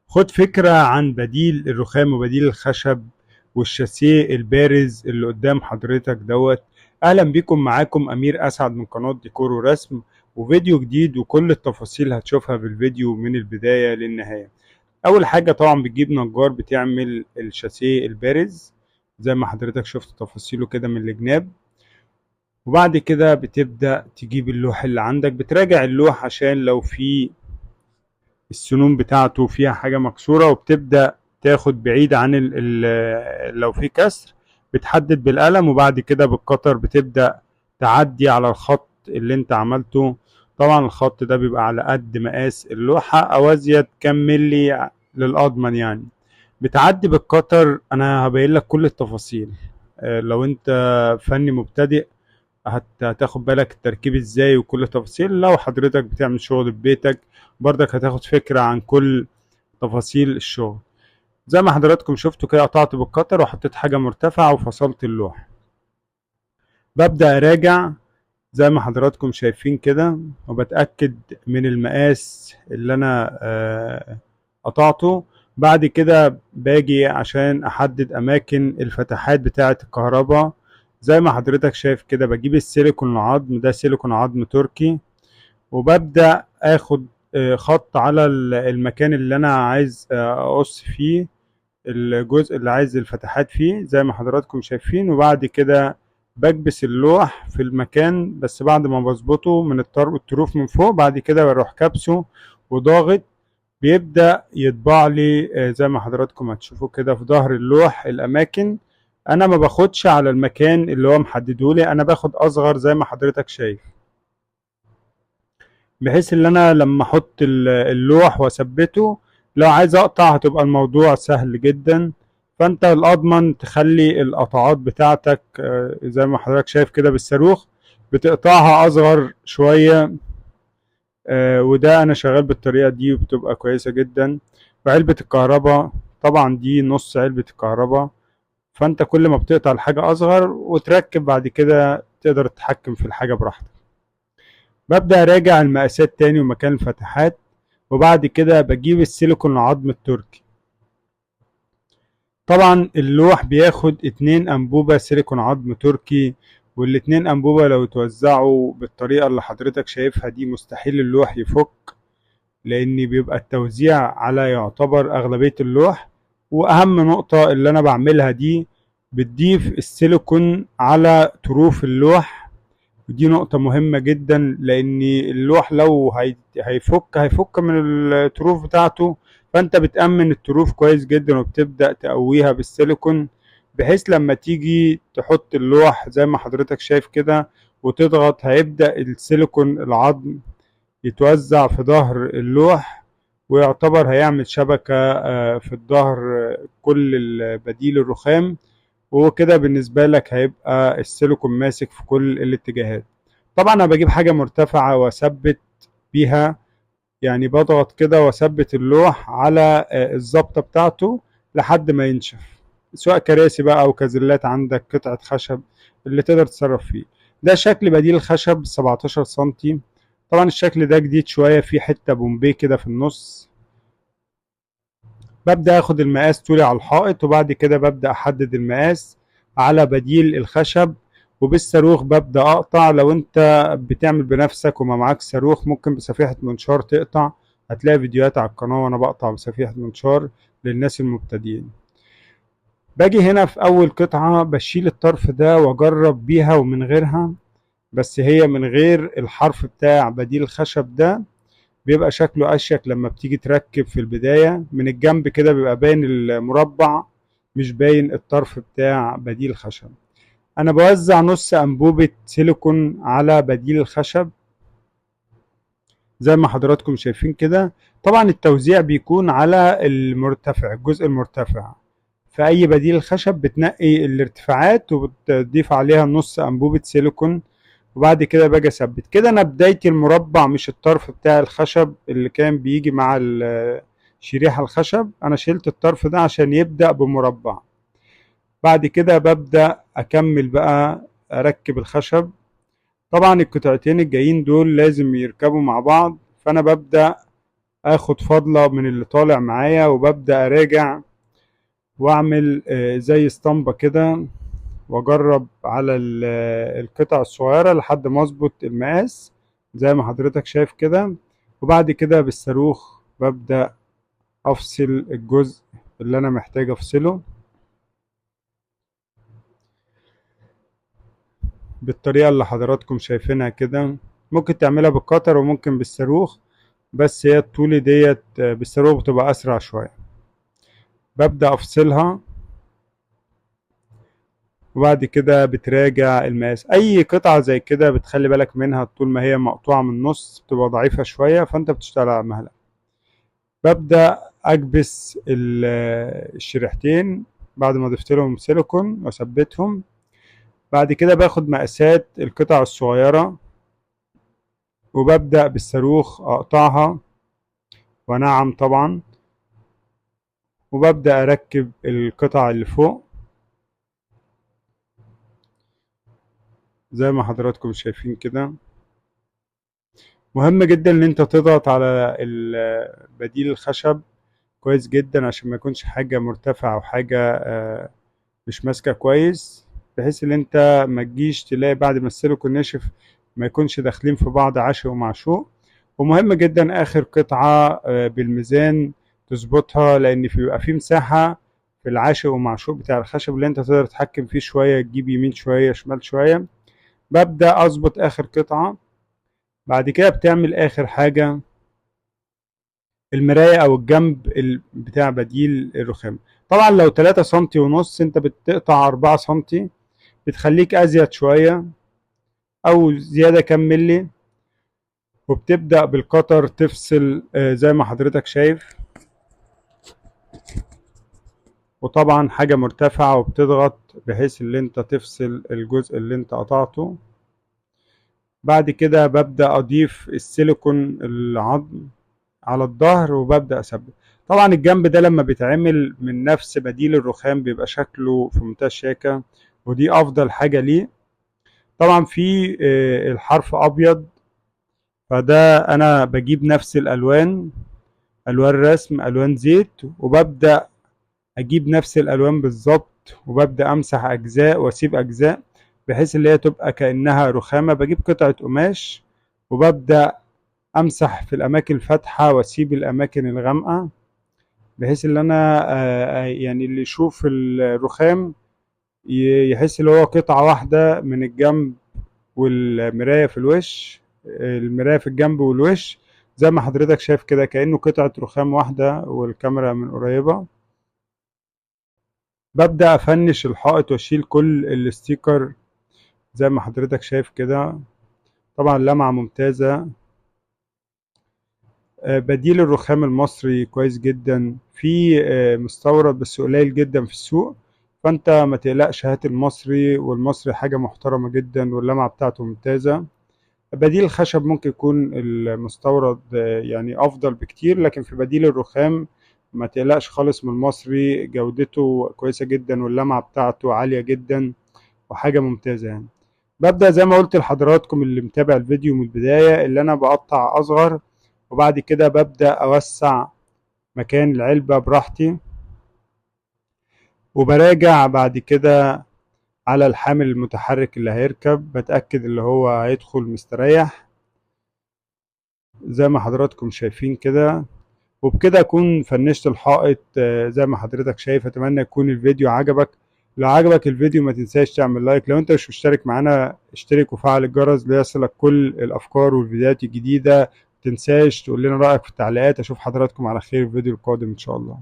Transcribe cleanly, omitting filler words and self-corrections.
خد فكرة عن بديل الرخام وبديل الخشب والشاسيه البارز اللي قدام حضرتك دوت. اهلا بكم، معاكم امير اسعد من قناة ديكور ورسم، وفيديو جديد وكل التفاصيل هتشوفها في الفيديو من البداية للنهاية. اول حاجة طبعا بتجيب نجار بتعمل الشاسيه البارز زي ما حضرتك شفت تفاصيله كده من الجناب، وبعد كده بتبدأ تجيب اللوح اللي عندك، بتراجع اللوح عشان لو في السنون بتاعته فيها حاجة مكسورة، وبتبدأ تاخد بعيد عن لو في كسر بتحدد بالقلم، وبعد كده بالقطر بتبدأ تعدي على الخط اللي انت عملته. طبعا الخط ده بيبقى على قد مقاس اللوحة او ازيد كام ملي للأضمن يعني. بتعدي بالقطر، انا هبين لك كل التفاصيل. لو انت فني مبتدئ هتاخد بالك التركيب ازاي وكل التفاصيل. لو حضرتك بتعمل شغل في بيتك برضك هتاخد فكرة عن كل تفاصيل الشغل. زي ما حضراتكم شفتوا كده قطعت بالقطر وحطيت حاجة مرتفعة وفصلت اللوح. ببدأ اراجع زي ما حضراتكم شايفين كده، وبتأكد من المقاس اللي انا قطعته. بعد كده باجي عشان احدد اماكن الفتحات بتاعة الكهرباء. زي ما حضرتك شايف كده بجيب السيليكون العظم ده، سيليكون عظم تركي، وببدأ اخد خط على المكان اللي انا عايز اقص فيه الجزء اللي عايز الفتحات فيه زي ما حضراتكم شايفين. وبعد كده بكبس اللوح في المكان، بس بعد ما بظبطه من الطروف من فوق، بعد كده بروح كبسه وضاغط. بيبدأ يطبع لي زي ما حضراتكم هتشوفوا كده في ظهر اللوح الأماكن. أنا ما باخدش على المكان اللي هو محدده لي، أنا باخد أصغر زي ما حضرتك شايف، بحيث ان انا لما احط اللوح واثبته لو عايز اقطع هتبقى الموضوع سهل جدا. فانت الاضمن تخلي القطعات بتاعتك زي ما حضرتك شايف كده بالصاروخ، بتقطعها اصغر شوية. وده انا شغال بالطريقة دي وبتبقى كويسة جدا. وعلبة الكهرباء طبعا دي نص علبة الكهرباء، فانت كل ما بتقطع الحاجة اصغر وتركب بعد كده تقدر تتحكم في الحاجة براحتك. ببدأ أراجع المقاسات تاني ومكان الفتحات، وبعد كده بجيب السيليكون العظم التركي. طبعا اللوح بياخد 2 أنبوبة سيليكون عظم تركي، والاتنين أنبوبة لو توزعوا بالطريقة اللي حضرتك شايفها دي مستحيل اللوح يفك، لأن بيبقى التوزيع على يعتبر أغلبية اللوح. وأهم نقطة اللي أنا بعملها دي، بتضيف السيليكون على طروف اللوح، ودي نقطة مهمة جدا، لأن اللوح لو هيفك من الطروف بتاعته، فأنت بتأمن الطروف كويس جدا وبتبدأ تقويها بالسيليكون، بحيث لما تيجي تحط اللوح زي ما حضرتك شايف كده وتضغط هيبدأ السيليكون العظم يتوزع في ظهر اللوح، ويعتبر هيعمل شبكة في الظهر كل بديل الرخام. وكده بالنسبة لك هيبقى السيليكون ماسك في كل الاتجاهات. طبعا انا بجيب حاجة مرتفعة واثبت بيها، يعني بضغط كده واثبت اللوح على الظبطة بتاعته لحد ما ينشف، سواء كراسي بقى او كازلات عندك قطعة خشب اللي تقدر تتصرف فيه. ده شكل بديل خشب 17 سنتي. طبعا الشكل ده جديد شوية، فيه حتة بومبي كده في النص. ببدأ اخد المقاس طولي على الحائط، وبعد كده ببدأ احدد المقاس على بديل الخشب، وبالصاروخ ببدأ اقطع. لو انت بتعمل بنفسك وما معاك صاروخ ممكن بصفيحة منشار تقطع، هتلاقي فيديوهات على القناة وانا بقطع بصفيحة منشار للناس المبتدئين. باجي هنا في اول قطعة بشيل الطرف ده واجرب بيها ومن غيرها، بس هي من غير الحرف بتاع بديل الخشب ده بيبقى شكله اشيك. لما بتيجي تركب في البداية من الجنب كده بيبقى باين المربع، مش باين الطرف بتاع بديل الخشب. انا بوزع نص انبوبة سيليكون على بديل الخشب زي ما حضراتكم شايفين كده. طبعا التوزيع بيكون على المرتفع، الجزء المرتفع. في اي بديل خشب بتنقي الارتفاعات وبتضيف عليها نص انبوبة سيليكون، وبعد كده باجي اثبت كده. انا بدايتي المربع مش الطرف بتاع الخشب اللي كان بيجي مع شريحة الخشب، انا شلت الطرف ده عشان يبدأ بمربع. بعد كده ببدأ اكمل بقى اركب الخشب. طبعا القطعتين الجايين دول لازم يركبوا مع بعض، فانا ببدأ اخد فضلة من اللي طالع معايا، وببدأ اراجع واعمل زي اسطمبة كده، واجرب على القطع الصغيرة لحد ما اظبط المقاس زي ما حضرتك شايف كده. وبعد كده بالصاروخ ببدأ افصل الجزء اللي انا محتاج افصله بالطريقة اللي حضراتكم شايفينها كده. ممكن تعملها بالقطر وممكن بالصاروخ، بس هي الطولي ديت بالصاروخ بتبقى اسرع شوية. ببدأ افصلها، وبعد كده بتراجع المقاس. اي قطعة زي كده بتخلي بالك منها، طول ما هي مقطوعة من النص بتبقى ضعيفة شوية، فانت بتشتغل على مهلك. ببدأ اكبس الشريحتين بعد ما ضفت لهم سيليكون واثبتهم. بعد كده باخد مقاسات القطع الصغيرة، وببدأ بالصاروخ اقطعها وانعم طبعا، وببدأ اركب القطع اللي فوق زي ما حضراتكم شايفين كده. مهم جدا ان انت تضغط على بديل الخشب كويس جدا، عشان ما يكونش حاجة مرتفعة او حاجة مش ماسكة كويس، بحيث ان انت ما تجيش تلاقي بعد ما السيليكون نشف ما يكونش داخلين في بعض عشق ومعشوق. ومهم جدا اخر قطعة بالميزان تظبطها، لان بيبقى في مساحة في العاشق ومعشوق بتاع الخشب اللي انت تقدر تتحكم فيه شوية، تجيب يمين شوية شمال شوية. ببدأ اظبط اخر قطعة. بعد كده بتعمل اخر حاجة المراية او الجنب بتاع بديل الرخام. طبعا لو 3 سنتي ونص انت بتقطع 4 سنتي، بتخليك ازيد شوية او زيادة كام ملي. وبتبدأ بالقطر تفصل زي ما حضرتك شايف، وطبعا حاجة مرتفعة، وبتضغط بحيث ان انت تفصل الجزء اللي انت قطعته. بعد كده ببدأ اضيف السيليكون العظم على الظهر، وببدأ اثبت. طبعا الجنب ده لما بيتعمل من نفس بديل الرخام بيبقى شكله في منتهى الشياكة، ودي افضل حاجة ليه. طبعا في الحرف ابيض، فده انا بجيب نفس الالوان، الوان رسم الوان زيت، وببدأ اجيب نفس الالوان بالظبط، وببدأ امسح اجزاء واسيب اجزاء بحيث اللي هي تبقى كأنها رخامة. بجيب قطعة قماش وببدأ امسح في الاماكن الفاتحة واسيب الاماكن الغامقة، بحيث ان انا يعني اللي يشوف الرخام يحس ان هو قطعة واحدة من الجنب، والمراية في الوش، المراية في الجنب والوش زي ما حضرتك شايف كده، كأنه قطعة رخام واحدة والكاميرا من قريبة. ببدأ أفنش الحائط وأشيل كل الستيكر زي ما حضرتك شايف كده. طبعا لمعة ممتازة. بديل الرخام المصري كويس جدا، في مستورد بس قليل جدا في السوق، فانت ما تقلقش، هات المصري، والمصري حاجة محترمة جدا واللمعة بتاعته ممتازة. بديل الخشب ممكن يكون المستورد يعني افضل بكتير، لكن في بديل الرخام ما تقلقش خالص من المصري، جودته كويسة جدا واللمعة بتاعته عالية جدا وحاجة ممتازة يعني. ببدأ زي ما قلت لحضراتكم اللي متابع الفيديو من البداية، اللي انا بقطع اصغر، وبعد كده ببدأ اوسع مكان العلبة براحتي، وبراجع بعد كده على الحامل المتحرك اللي هيركب، بتأكد اللي هو هيدخل مستريح زي ما حضراتكم شايفين كده. وبكده اكون فنشت الحائط زي ما حضرتك شايف. اتمنى يكون الفيديو عجبك. لو عجبك الفيديو ما تنساش تعمل لايك. لو انت مش مشترك معانا اشترك وفعل الجرس ليصلك كل الافكار والفيديوهات الجديدة. ما تنساش تقول لنا رأيك في التعليقات. اشوف حضراتكم على خير في الفيديو القادم ان شاء الله.